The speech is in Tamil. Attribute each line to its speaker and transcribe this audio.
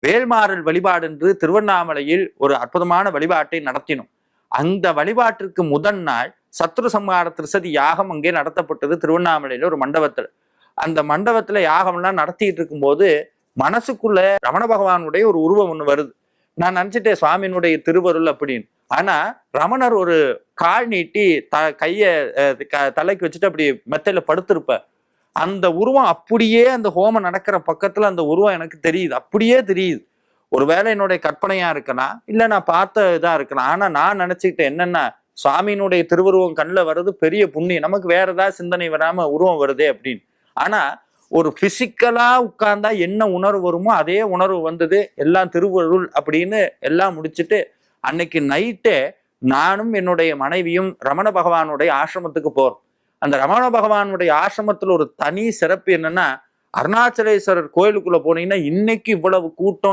Speaker 1: வேல்மாறல் வழிபாடு என்று திருவண்ணாமலையில் ஒரு அற்புதமான வழிபாட்டை நடத்தினோம். அந்த வழிபாட்டிற்கு முதல் நாள் சத்ரு சம்ஹார திரிசதி யாகம் அங்கே நடத்தப்பட்டது திருவண்ணாமலையில ஒரு மண்டபத்துல. அந்த மண்டபத்துல யாகம்லாம் நடத்திட்டு இருக்கும்போது மனசுக்குள்ள ரமண பகவானுடைய ஒரு உருவம் ஒண்ணு வருது. நான் நினைச்சிட்டேன் சுவாமியினுடைய திருவருள் அப்படின்னு. ஆனா ரமணர் ஒரு கால் நீட்டி கைய தலைக்கு வச்சுட்டு அப்படி மெத்தையில படுத்திருப்பார். அந்த உருவம் அப்படியே அந்த ஹோமம் நடக்கிற பக்கத்துல அந்த உருவம் எனக்கு தெரியுது, அப்படியே தெரியுது. ஒருவேளை என்னுடைய கற்பனையா இருக்கலாம், இல்ல நான் பார்த்த இதா இருக்கலாம். ஆனா நான் நினைச்சுக்கிட்டேன் என்னன்னா, சுவாமியினுடைய திருவுருவம் கண்ணில் வர்றது பெரிய புண்ணியம், நமக்கு வேற ஏதாவது சிந்தனை வராம உருவம் வருதே அப்படின்னு. ஆனா ஒரு பிசிக்கலா உட்கார்ந்தா என்ன உணர்வு வருமோ அதே உணர்வு வந்தது. எல்லாம் திருவருள் அப்படின்னு எல்லாம் முடிச்சுட்டு அன்னைக்கு நைட்டே நானும் என்னுடைய மனைவியும் ரமண பகவானுடைய ஆசிரமத்துக்கு போறோம். அந்த ரமண பகவானுடைய ஆசிரமத்துல ஒரு தனி சிறப்பு என்னன்னா, அருணாச்சலேஸ்வரர் கோயிலுக்குள்ள போனீங்கன்னா இன்னைக்கு இவ்வளவு கூட்டம்